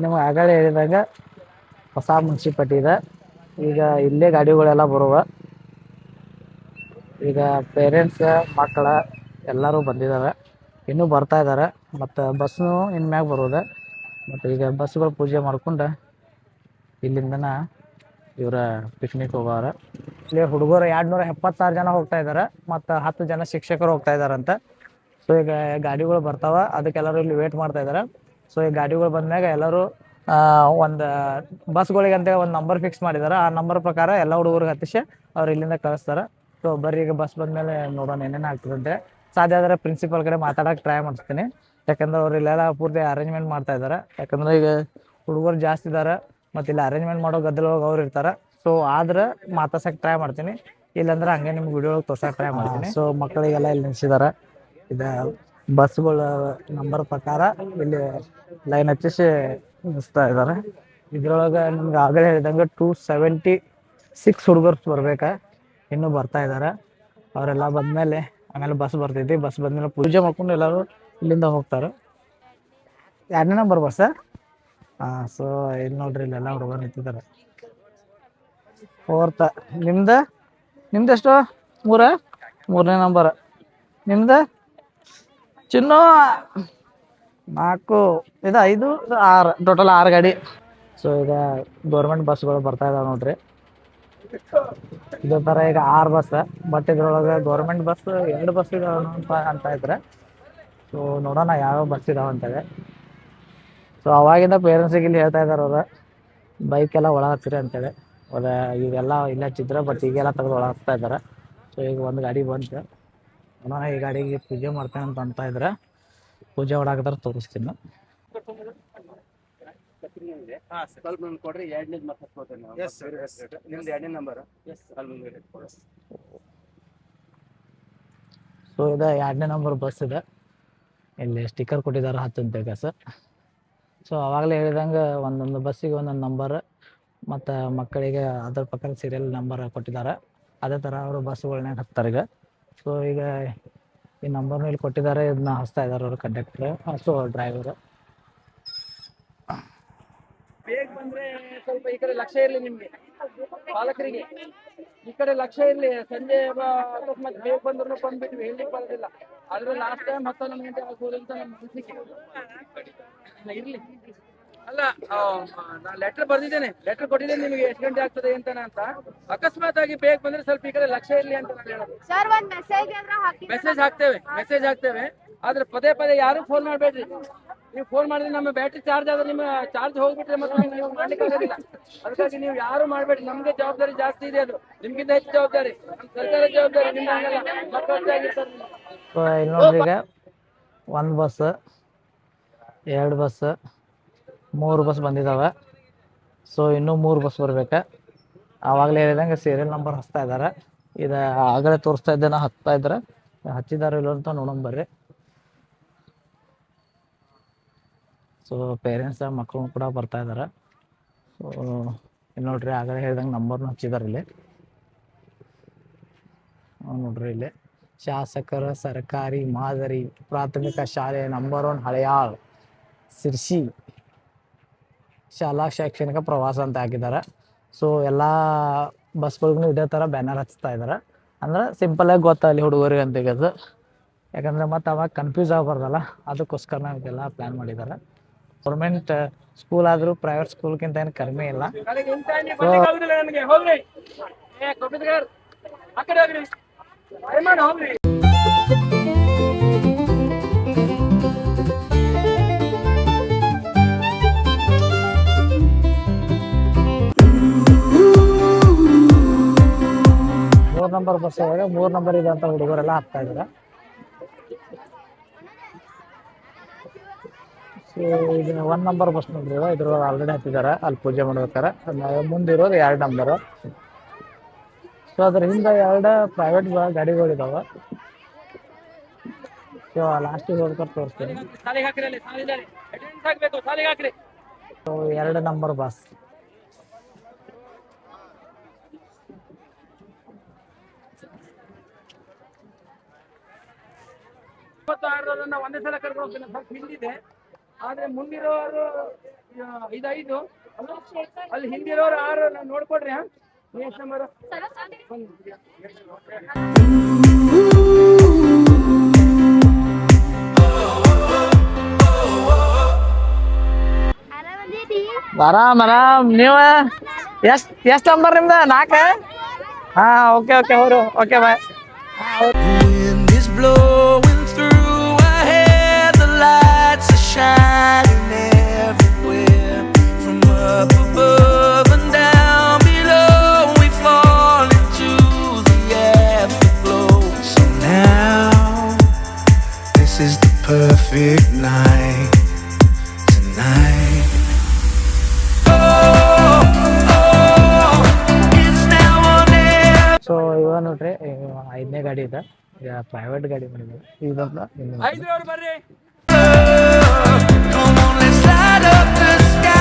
ನಿಮ್ಗೆ ಆಗಲೇ ಹೇಳಿದಾಗ ಹೊಸ ಮುನ್ಸಿಪಲ್ಟಿ ಇದೆ. ಈಗ ಇಲ್ಲೇ ಗಾಡಿಗಳೆಲ್ಲ ಬರುವ. ಈಗ ಪೇರೆಂಟ್ಸ್ ಮಕ್ಕಳ ಎಲ್ಲರೂ ಬಂದಿದ್ದಾರೆ, ಇನ್ನೂ ಬರ್ತಾ ಇದ್ದಾರೆ. ಮತ್ತು ಬಸ್ಸು ಇನ್ಮ್ಯಾಗ ಬರೋದೆ. ಮತ್ತು ಈಗ ಬಸ್ಸುಗಳು ಪೂಜೆ ಮಾಡ್ಕೊಂಡು ಇಲ್ಲಿಂದನ ಇವರ ಪಿಕ್ನಿಕ್ ಹೋಗೋರ. ಇಲ್ಲಿ ಹುಡುಗರು 276 ಜನ ಹೋಗ್ತಾ ಇದ್ದಾರೆ ಮತ್ತು 10 ಜನ ಶಿಕ್ಷಕರು ಹೋಗ್ತಾ ಇದ್ದಾರಂತೆ. ಸೊ ಈಗ ಗಾಡಿಗಳು ಬರ್ತಾವ, ಅದಕ್ಕೆಲ್ಲರೂ ಇಲ್ಲಿ ವೇಟ್ ಮಾಡ್ತಾ ಇದ್ದಾರೆ. ಸೊ ಈ ಗಾಡಿಗಳು ಬಂದ್ಮ್ಯಾಗ ಎಲ್ಲರೂ ಒಂದು ಬಸ್ಗಳಿಗೆ ಅಂತ ಒಂದು ನಂಬರ್ ಫಿಕ್ಸ್ ಮಾಡಿದ್ದಾರೆ. ಆ ನಂಬರ್ ಪ್ರಕಾರ ಎಲ್ಲ ಹುಡುಗರಿಗೆ ಹತ್ತಿಸಿ ಅವ್ರು ಇಲ್ಲಿಂದ ಕಳಿಸ್ತಾರೆ. ಸೊ ಬರ್ರಿ ಈಗ ಬಸ್ ಬಂದಮೇಲೆ ನೋಡೋಣ ಏನೇನು ಆಗ್ತದಂತೆ. ಸಾಧ್ಯ ಆದರೆ ಪ್ರಿನ್ಸಿಪಲ್ ಕಡೆ ಮಾತಾಡೋಕೆ ಟ್ರೈ ಮಾಡಿಸ್ತೀನಿ, ಯಾಕಂದ್ರೆ ಅವ್ರು ಇಲ್ಲೆಲ್ಲ ಪೂರ್ತಿ ಅರೇಂಜ್ಮೆಂಟ್ ಮಾಡ್ತಾ ಇದ್ದಾರೆ. ಯಾಕಂದ್ರೆ ಈಗ ಹುಡುಗರು ಜಾಸ್ತಿ ಇದ್ದಾರೆ ಮತ್ತು ಇಲ್ಲಿ ಅರೇಂಜ್ಮೆಂಟ್ ಮಾಡೋ ಗದ್ದಲೊಳಗೆ ಅವ್ರು ಇರ್ತಾರೆ. ಸೊ ಆದ್ರೆ ಮಾತಾಡ್ಸಕ್ಕೆ ಟ್ರೈ ಮಾಡ್ತೀನಿ, ಇಲ್ಲಾಂದ್ರೆ ಹಂಗೆ ನಿಮ್ಗೆ ವಿಡಿಯೋ ತೋರ್ಸಕ್ಕೆ ಟ್ರೈ ಮಾಡ್ತೀನಿ. ಸೊ ಮಕ್ಕಳಿಗೆಲ್ಲ ಇಲ್ಲಿ ನಿಲ್ಸಿದ್ದಾರೆ. ಇದು ಬಸ್ಗಳ ನಂಬರ್ ಪ್ರಕಾರ ಇಲ್ಲಿ ಲೈನ್ ಹಚ್ಚಿಸಿ ನಿಲ್ಲಿಸ್ತಾ ಇದ್ದಾರೆ. ಇದ್ರೊಳಗೆ ನಿಮ್ಗೆ ಆಗಲೇ ಹೇಳಿದಂಗೆ 276 ಹುಡುಗರು ಬರ್ಬೇಕಾ, ಇನ್ನೂ ಬರ್ತಾ ಇದ್ದಾರೆ. ಅವರೆಲ್ಲ ಬಂದಮೇಲೆ ಆಮೇಲೆ ಬಸ್ ಬರ್ತೈತಿ. ಬಸ್ ಬಂದಮೇಲೆ ಪೂಜೆ ಮಾಡ್ಕೊಂಡು ಎಲ್ಲರೂ ಇಲ್ಲಿಂದ ಹೋಗ್ತಾರೆ. 2ನೇ ನಂಬರ್ ಬಸ್. ಸೊ ಇಲ್ಲಿ ನೋಡ್ರಿ, ಇಲ್ಲೆಲ್ಲ ಹುಡುಗರು ನಿಂತಿದ್ದಾರೆ. 4th ನಿಮ್ದು ಎಷ್ಟು? 3ನೇ ನಂಬರ್ ನಿಮ್ದು? ಚಿನ್ನು 4 ಇದು 5 6 ಟೋಟಲ್ 6 ಗಾಡಿ. ಸೊ ಈಗ ಗೌರ್ಮೆಂಟ್ ಬಸ್ಗಳು ಬರ್ತಾ ಇದಾವೆ ನೋಡ್ರಿ. ಇದೇ ಥರ ಈಗ 6 ಬಸ್, ಬಟ್ ಇದ್ರೊಳಗೆ ಗೌರ್ಮೆಂಟ್ ಬಸ್ 2 ಬಸ್ ಇದಾವೆ ಅಂತ ಇದ್ರೆ. ಸೊ ನೋಡೋಣ ಯಾವ್ಯಾವ ಬಸ್ ಇದಾವೆ ಅಂತೇಳಿ. ಸೊ ಅವಾಗಿಂದ ಪೇರೆಂಟ್ಸಿಗೆ ಇಲ್ಲಿ ಹೇಳ್ತಾ ಇದ್ದಾರೆ ಅವ್ರು, ಬೈಕೆಲ್ಲ ಒಳ ಹತ್ತಿರಿ ಅಂತೇಳಿ. ಈಗೆಲ್ಲ ಇಲ್ಲ ಚಿತ್ರ, ಬಟ್ ಈಗೆಲ್ಲ ತೆಗೆದು ಒಳ ಹಾಕ್ತಾ ಇದ್ದಾರೆ. ಸೊ ಈಗ ಒಂದು ಗಾಡಿ ಬಂತು, ನೋಡೋಣ. ಈ ಗಾಡಿಗೆ ಪೂಜೆ ಮಾಡ್ತೇನೆ ಅಂತ ಇದ್ರೆ ಪೂಜೆ ಒಳಗಾದ್ರೆ ತೋರಿಸ್ತೀನಿ. ಸೊ ಇದು 2ನೇ ನಂಬರ್ ಬಸ್ ಇದೆ. ಇಲ್ಲಿ ಸ್ಟಿಕ್ಕರ್ ಕೊಟ್ಟಿದ್ದಾರೆ 10 ಬೇಗ ಸರ್. ಸೊ ಅವಾಗಲೇ ಹೇಳಿದಂಗೆ ಒಂದೊಂದು ಬಸ್ಸಿಗೆ ಒಂದೊಂದು ನಂಬರ್ ಮತ್ತು ಮಕ್ಕಳಿಗೆ ಅದ್ರ ಪ್ರಕಾರ ಸೀರಿಯಲ್ ನಂಬರ್ ಕೊಟ್ಟಿದ್ದಾರೆ. ಅದೇ ಥರ ಅವರು ಬಸ್ಸುಗಳನ್ನ ಹತ್ತಾರೆ ಈಗ. ಸೊ ಈಗ ಈ ನಂಬರ್ನ ಇಲ್ಲಿ ಕೊಟ್ಟಿದ್ದಾರೆ, ಇದನ್ನ ಹಚ್ತಾ ಇದ್ದಾರೆ ಅವರು ಕಂಡಕ್ಟರ್. ಸೊ ಡ್ರೈವರು ಬೇಗ ಬಂದ್ರೆ ಸ್ವಲ್ಪ ಈ ಕಡೆ ಲಕ್ಷ್ಯ ಇರಲಿ, ನಿಮ್ಗೆ ಪಾಲಕರಿಗೆ ಈ ಕಡೆ ಲಕ್ಷ್ಯ ಇರಲಿ. ಸಂಜೆ ಅಕಸ್ಮಾತ್ ಬೇಗ ಬಂದ್ರು ಬಂದ್ಬಿಟ್ಟು ಹೇಳಲಿಕ್ಕೆ ಬರೋದಿಲ್ಲ. ಆದ್ರೆ ಲಾಸ್ಟ್ ಟೈಮ್ 11 ಗಂಟೆ ಆಗ್ಬೋದು ಅಂತ ನಮ್ಮ ಮನಸ್ಸಿಗೆ ಇರ್ಲಿ. ಅಲ್ಲ, ನಾನು ಲೆಟರ್ ಬರ್ದಿದ್ದೇನೆ, ಲೆಟರ್ ಕೊಟ್ಟಿದ್ದೇನೆ ನಿಮಗೆ ಎಷ್ಟು ಗಂಟೆ ಆಗ್ತದೆ ಅಂತ. ಅಕಸ್ಮಾತ್ ಆಗಿ ಬೇಗ ಬಂದ್ರೆ ಸ್ವಲ್ಪ ಈ ಕಡೆ ಲಕ್ಷ್ಯ ಇರಲಿ ಅಂತ ನಾನು ಹೇಳೋದು. ಮೆಸೇಜ್ ಹಾಕ್ತೇವೆ, ಆದ್ರೆ ಪದೇ ಪದೇ ಯಾರು ಫೋನ್ ಮಾಡಬೇಡ್ರಿ. ನೀವು ಫೋನ್ ಮಾಡಿದ್ರೆ ನಮ್ಮ ಬ್ಯಾಟ್ರಿ ಚಾರ್ಜ್ ಆದ್ರೆ ನಿಮ್ಮ ಚಾರ್ಜ್ ಹೋಗ್ಬಿಟ್ರೆ ಮತ್ತೆ ನೀವು ಮಾಡ್ಲಿಕ್ಕೆ ಆಗೋದಿಲ್ಲ. ಅದಕ್ಕಾಗಿ ನೀವು ಯಾರು ಮಾಡಬೇಡ್ರಿ. ನಮ್ಗೆ ಜವಾಬ್ದಾರಿ ಜಾಸ್ತಿ ಇದೆ, ಅದು ನಿಮ್ಗಿಂತ ಹೆಚ್ಚು ಜವಾಬ್ದಾರಿ, ನಮ್ಮ ಸರ್ಕಾರ ಜವಾಬ್ದಾರಿ. ನಿಮ್ಗೆ ಆಗಲ್ಲ, ನೋಡ್ರಿ. ಈಗ 1 ಬಸ್, 2 ಬಸ್, 3 ಬಸ್ ಬಂದಿದ್ದಾವೆ. ಸೊ ಇನ್ನೂ 3 ಬಸ್ ಬರ್ಬೇಕು. ಆವಾಗಲೇ ಹೇಳಿದಂಗೆ ಸೀರಿಯಲ್ ನಂಬರ್ ಹಚ್ತಾ ಇದ್ದಾರೆ. ಇದು ಆಗಲೇ ತೋರಿಸ್ತಾ ಇದ್ದೇನೆ, ಹತ್ತಾ ಇದ್ರೆ ಹಚ್ಚಿದಾರೋ ಇಲ್ಲೋ ಅಂತ ನೋಡೋಣ ಬರ್ರಿ. ಸೊ ಪೇರೆಂಟ್ಸ್ ಮಕ್ಕಳು ಕೂಡ ಬರ್ತಾ ಇದ್ದಾರೆ. ಸೊ ಇಲ್ಲಿ ನೋಡ್ರಿ, ಆಗಲೇ ಹೇಳಿದಂಗೆ ನಂಬರ್ನು ಹಚ್ಚಿದ್ದಾರೆ ಇಲ್ಲಿ. ನೋಡ್ರಿ, ಇಲ್ಲಿ ಶಾಸಕರ ಸರ್ಕಾರಿ ಮಾದರಿ ಪ್ರಾಥಮಿಕ ಶಾಲೆ ನಂಬರ್ 1 ಹಳೆಯಾಳ್ ಸಿರ್ಸಿ ಶಾಲಾ ಶೈಕ್ಷಣಿಕ ಪ್ರವಾಸ ಅಂತ ಹಾಕಿದ್ದಾರೆ. ಸೊ ಎಲ್ಲ ಬಸ್ಗಳಿಗೂ ಇದೇ ಥರ ಬ್ಯಾನರ್ ಹಚ್ತಾ ಇದ್ದಾರೆ. ಅಂದ್ರೆ ಸಿಂಪಲಾಗಿ ಗೊತ್ತಾಗಲಿ ಹುಡುಗರಿಗೆ ಅಂತ ಅದು. ಯಾಕಂದರೆ ಮತ್ತೆ ಅವಾಗ ಕನ್ಫ್ಯೂಸ್ ಆಗಬಾರ್ದಲ್ಲ, ಅದಕ್ಕೋಸ್ಕರ ನಾವು ಇದೆಲ್ಲ ಪ್ಲ್ಯಾನ್ ಮಾಡಿದ್ದಾರೆ. ಗೌರ್ಮೆಂಟ್ ಸ್ಕೂಲ್ ಆದರೂ ಪ್ರೈವೇಟ್ ಸ್ಕೂಲ್ಗಿಂತ ಏನು ಕಡಿಮೆ ಇಲ್ಲ. ನಂಬರ್ ಬಸ್ 3 ನಂಬರ್ ಇದೆ ಅಂತ ಹುಡುಗರೆಲ್ಲ ಹಾಕ್ತಾ ಇದ್ದಾರೆ. ಸೊ ಇದು 1 ನಂಬರ್ ಬಸ್ ನೋಡ್ರಿ, ಇದ್ರೊಳಗೆ ಆಲ್ರೆಡಿ ಹತ್ತಿದ್ದಾರೆ. ಅಲ್ಲಿ ಪೂಜೆ ಮಾಡ್ಬೇಕಾರೆ ಮುಂದಿರೋದು 2 ನಂಬರು. ಸೊ ಅದ್ರ ಹಿಂದೆ 2 ಪ್ರೈವೇಟ್ ಗಾಡಿಗಳಿದಾವೆ. ಸೊ ಲಾಸ್ಟಿಗೆ ಹೋಗ್ತಾರೆ ತೋರಿಸ್ತೀನಿ. So 2 number bus. ಒಂದೇ ಸಲ ಕರ್ಕೊಂಡು ಹೋಗ್ತೀನಿ, ಸ್ವಲ್ಪ ಹಿಂದಿದೆ. ಆದ್ರೆ ಮುಂದಿರೋರು 5 ಅಲ್ಲಿ ಹಿಂದಿರೋರು 6 ನಾವು ನೋಡ್ಕೊಡ್ರಿ. ಹಾ ಎಷ್ಟು ನಂಬರ್? ಆರಾಮ್ ಆರಾಮ್. ನೀವ ಎಷ್ಟ್ ನಂಬರ್ ನಿಮ್ದ? 4? ಹಾ ಓಕೆ ಓಕೆ ಅವ್ರು okay bye. Wind is blowing through our hair, the lights are shining everywhere. From up above and down below, we fall into the afterglow. So now, this is the perfect night, tonight. So ಇವಾಗ ನೋಡ್ರಿ 5ನೇ ಗಾಡಿ ಇದೆ. ಈಗ private ಗಾಡಿ ಮಾಡಿದ್ವಿ. ಇದೊಂದು 5 ಅವ್ರು ಬರ್ರಿ. Come on, let's light up the sky.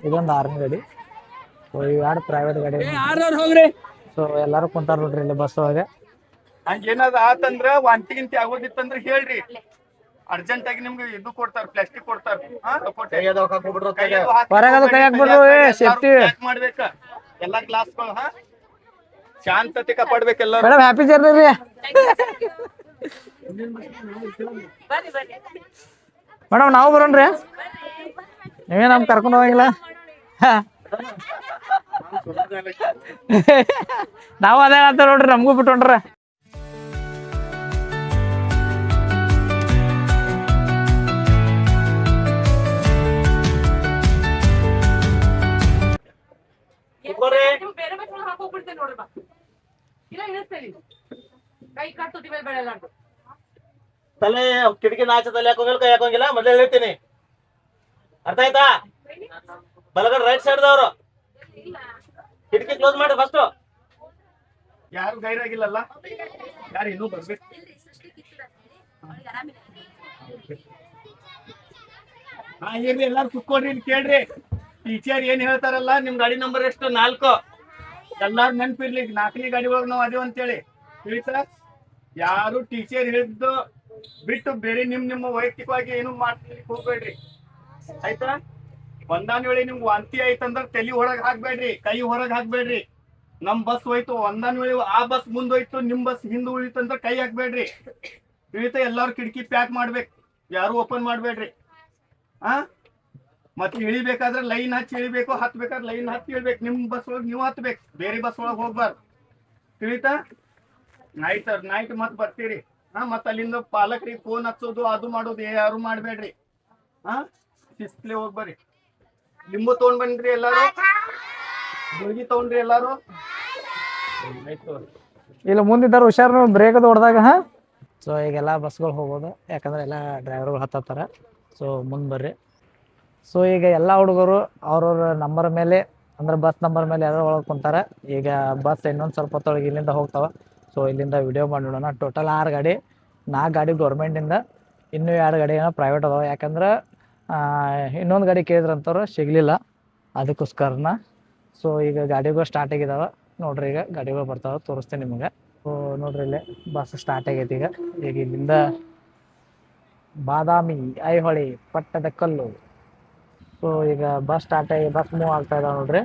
ಇದೊಂದು 6ನೇ ಗಾಡಿ. ಸೊ ಇವೆರಡು ಪ್ರೈವೇಟ್ ಗಾಡಿ. 6 ಅವ್ರು ಹೋಗ್ರಿ. ಸೊ ಎಲ್ಲಾರು ಕುಂತಾರ ನೋಡ್ರಿ ಇಲ್ಲಿ ಬಸ್ ಒಳಗೆ. ಹಂಗೇನಾದ್ರು ಆತಂದ್ರ ವಾಂತಿ ಗಿಂತಿ ಆಗೋದಿತ್ತಂದ್ರ ಹೇಳ್ರಿ, ಅರ್ಜೆಂಟ್ ಆಗಿ ನಿಮ್ಗೆ ಇದು ಕೊಡ್ತಾರ, ಪ್ಲಾಸ್ಟಿಕ್ ಕೊಡ್ತಾರ. ಹೊರಗದು ಕೈ ಹಾಕ್ಬಿಡ್ರು ಸೇಫ್ಟಿ ಮಾಡ್ಬೇಕ ಎಲ್ಲಾ ಗ್ಲಾಸ್ಗಳು. ಶಾಂತತೆ ಕಾಪಾಡ್ಬೇಕೆಲ್ಲ. ಮೇಡಮ್ ಹ್ಯಾಪಿ ಜರ್ನಿ ರೀ. ಮೇಡಮ್ ನಾವು ಬರೋಣ್ರಿ, ನೀವೇ ನಮ್ಗೆ ಕರ್ಕೊಂಡು ಹೋಗಿಲ್ಲ. ನಾವು ಅದೇ ಅಂತ ನೋಡ್ರಿ, ನಮಗೂ ಬಿಟ್ಟು ಹೊಂಟ್ರ. ತಲೆ ಕಿಟಕಿ ನಾಚ ತಲೆ ಹಾಕೋಂಗಿಲ್ಲ, ಕೈ ಹಾಕೋಂಗಿಲ್ಲ. ಮೊದಲೇ ಹೇಳ್ತೀನಿ, ಅರ್ಥ ಆಯ್ತಾ? ಬಲಗಡೆ ರೈಟ್ ಸೈಡ್ ದವರು ಕಿಟಕಿ ಕ್ಲೋಸ್ ಮಾಡಿ ಫಸ್ಟ್. ಯಾರು ಗೈರಾಗಿಲ್ಲಲ್ಲ, ಯಾರು ಇನ್ನೂ ಬರ್ಬೇಕು. ಹಾ ಇರ್ಲಿ, ಎಲ್ಲಾರು ಕುತ್ಕೊಡ್ರಿ, ಇಲ್ಲಿ ಕೇಳ್ರಿ. ಟೀಚರ್ ಏನ್ ಹೇಳ್ತಾರಲ್ಲ, ನಿಮ್ ಗಾಡಿ ನಂಬರ್ ಎಷ್ಟು? 4. ಎಲ್ಲಾರು ನೆನ್ಪಿರ್ಲಿ, 4ನೇ ಗಾಡಿ ಒಳಗ್ ನಾವ್ ಅದೇವ್ ಅಂತೇಳಿ ತಿಳಿತಾ. ಯಾರು ಟೀಚರ್ ಹೇಳಿದ್ದು ಬಿಟ್ಟು ಬೇರೆ ನಿಮ್ಮ ವೈಯಕ್ತಿಕವಾಗಿ ಏನು ಮಾಡ್ಲಿಕ್ಕೆ ಹೋಗ್ಬೇಡ್ರಿ, ಆಯ್ತಾ? ಒಂದಾನ್ ವೇಳೆ ನಿಮ್ಗೆ ವಾಂತಿ ಆಯ್ತಂದ್ರ ತಲಿ ಹೊರಗ್ ಹಾಕ್ಬೇಡ್ರಿ, ಕೈ ಹೊರಗ್ ಹಾಕ್ಬೇಡ್ರಿ. ನಮ್ ಬಸ್ ಹೋಯ್ತು, ಒಂದಾನ್ ವೇಳೆ ಆ ಬಸ್ ಮುಂದೋಯ್ತು, ನಿಮ್ ಬಸ್ ಹಿಂದ್ ಉಳಿತು ಅಂತ ಕೈ ಹಾಕ್ಬೇಡ್ರಿ, ತಿಳಿತಾ? ಎಲ್ಲಾರು ಕಿಟಕಿ ಪ್ಯಾಕ್ ಮಾಡ್ಬೇಕು, ಯಾರು ಓಪನ್ ಮಾಡ್ಬೇಡ್ರಿ. ಆ ಮತ್ತೆ ಇಳಿಬೇಕಾದ್ರೆ ಲೈನ್ ಹಚ್ಚಿ ಇಳಿಬೇಕು, ಹತ್ಬೇಕಾದ್ರೆ ಲೈನ್ ಹಚ್ಚಿ ಇಳ್ಬೇಕು. ನಿಮ್ ಬಸ್ ಒಳಗ್ ನೀವು ಹತ್ಬೇಕು, ಬೇರೆ ಬಸ್ ಒಳಗ್ ಹೋಗ್ಬಾರ್ದು, ತಿಳಿತಾ? ನೈಟ್ ಮತ್ ಬರ್ತೀರಿ. ಮತ್ತ ಅಲ್ಲಿಂದ ಪಾಲಕರಿಗೆ ಫೋನ್ ಹಚ್ಚೋದು ಅದು ಮಾಡೋದು ಯಾರು ಮಾಡ್ಬೇಡ್ರಿ. ಶಿಸ್ತ್ಲೆ ಹೋಗ್ಬರ್ರಿ. ಲಿಂಬು ತಗೊಂಡ್ ಬಂದ್ರಿ ಎಲ್ಲಾರು, ಗುಳ್ಗಿ ತಗೊಂಡ್ರಿ ಎಲ್ಲಾರು. ಇಲ್ಲ ಮುಂದಿದ್ದಾರ ಹುಷಾರು, ಬ್ರೇಕ್ ಅದು ಹೊಡೆದಾಗ. ಸೊ ಈಗೆಲ್ಲ ಬಸ್ಗಳು ಹೋಗೋದು, ಯಾಕಂದ್ರೆ ಎಲ್ಲ ಡ್ರೈವರ್ಗಳು ಹತ್ತಾರ. ಸೊ ಮುಂದೆ ಬರ್ರಿ. ಸೊ ಈಗ ಎಲ್ಲ ಹುಡುಗರು ಅವ್ರವ್ರ ನಂಬರ್ ಮೇಲೆ, ಅಂದ್ರೆ ಬಸ್ ನಂಬರ್ ಮೇಲೆ ಯಾರೋ ಒಳಗೆ ಕುಂತಾರೆ. ಈಗ ಬಸ್ ಇನ್ನೊಂದು ಸ್ವಲ್ಪ ಹೊತ್ತೊಳಗೆ ಇಲ್ಲಿಂದ ಹೋಗ್ತಾವ. ಸೊ ಇಲ್ಲಿಂದ ವಿಡಿಯೋ ಮಾಡಿಡೋಣ. ಟೋಟಲ್ 6 ಗಾಡಿ, 4 ಗಾಡಿ ಗೌರ್ಮೆಂಟಿಂದ, ಇನ್ನೂ 2 ಗಾಡಿ ಏನೋ ಪ್ರೈವೇಟ್ ಅದಾವ. ಯಾಕಂದ್ರೆ ಇನ್ನೊಂದು ಗಾಡಿ ಕೇಳಿದ್ರಂತವ್ರು ಸಿಗಲಿಲ್ಲ, ಅದಕ್ಕೋಸ್ಕರನ. ಸೊ ಈಗ ಗಾಡಿಗಳು ಸ್ಟಾರ್ಟ್ ಆಗಿದಾವೆ ನೋಡ್ರಿ. ಈಗ ಗಾಡಿಗಳು ಬರ್ತಾವೆ, ತೋರಿಸ್ತೀನಿ ನಿಮಗೆ. ಸೊ ನೋಡ್ರಿ ಇಲ್ಲಿ ಬಸ್ ಸ್ಟಾರ್ಟ್ ಆಗೈತಿ. ಈಗ ಇಲ್ಲಿಂದ ಬಾದಾಮಿ, ಐಹೊಳೆ, ಪಟ್ಟದಕಲ್ಲು. ಸೊ ಈಗ ಬಸ್ ಸ್ಟಾರ್ಟ್ ಆಗಿ ಬಸ್ ಮೂವ್ ಆಗ್ತಾ ಇದಾವೆ ನೋಡ್ರಿ.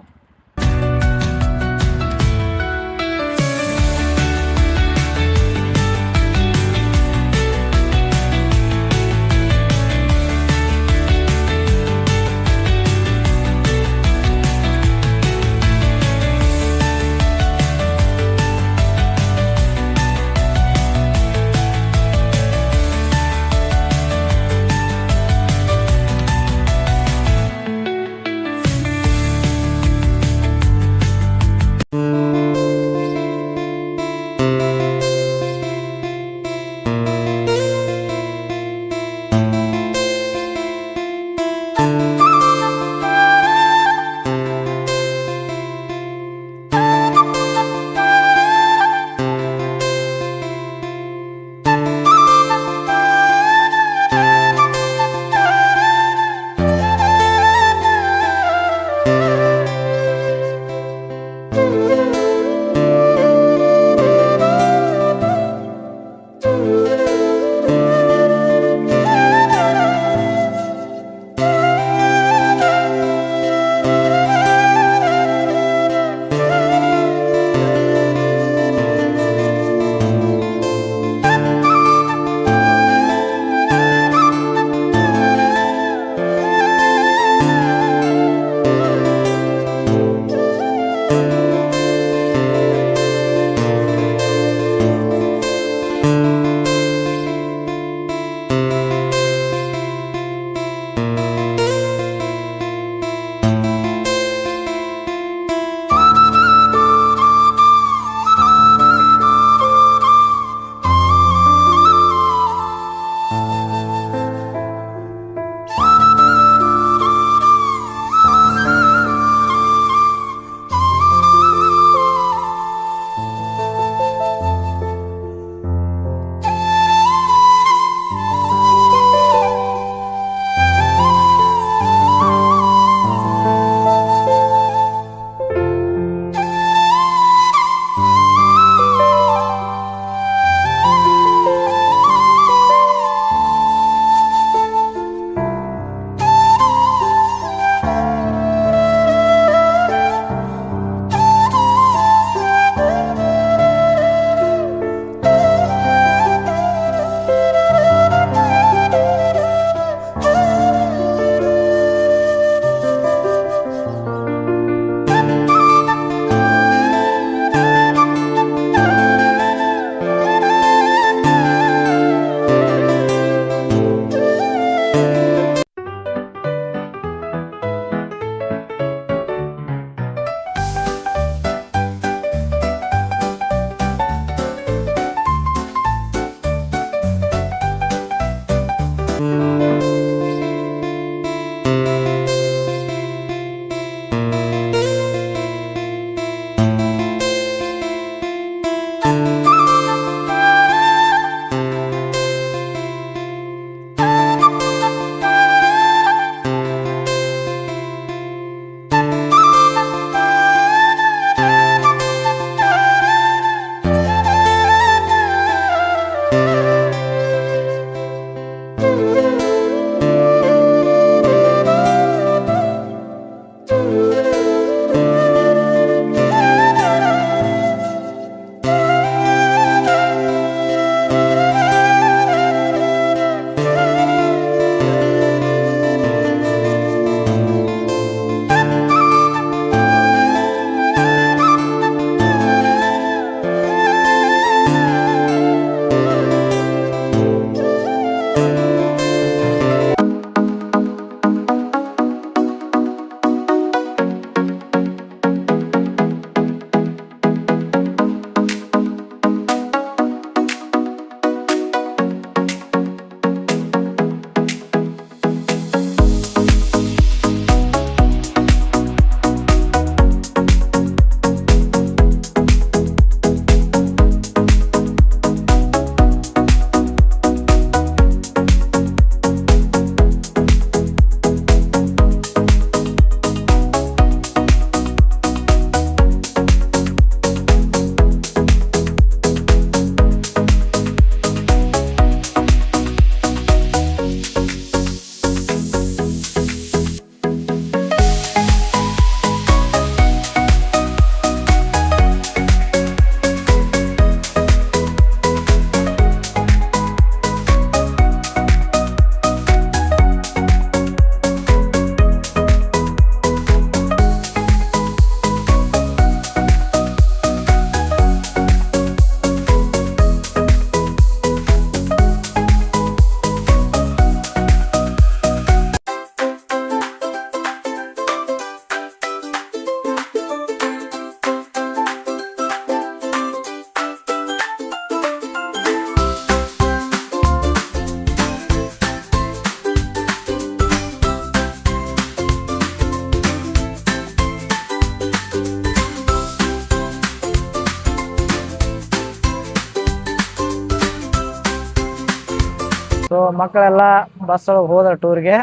ಸೊ ಮಕ್ಕಳೆಲ್ಲ ಬಸ್ ಒಳಗೆ ಹೋದ್ರೆ ಟೂರ್ಗೆ,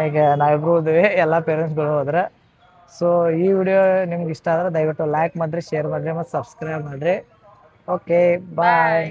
ಈಗ ನಾವಿಬ್ರು ಹೋದ್ವಿ, ಎಲ್ಲ ಪೇರೆಂಟ್ಸ್ಗಳು ಹೋದ್ರೆ. ಸೊ ಈ ವಿಡಿಯೋ ನಿಮ್ಗೆ ಇಷ್ಟ ಆದರೆ ದಯವಿಟ್ಟು ಲೈಕ್ ಮಾಡಿರಿ, ಶೇರ್ ಮಾಡಿರಿ ಮತ್ತು ಸಬ್ಸ್ಕ್ರೈಬ್ ಮಾಡಿರಿ. ಓಕೆ ಬಾಯ್.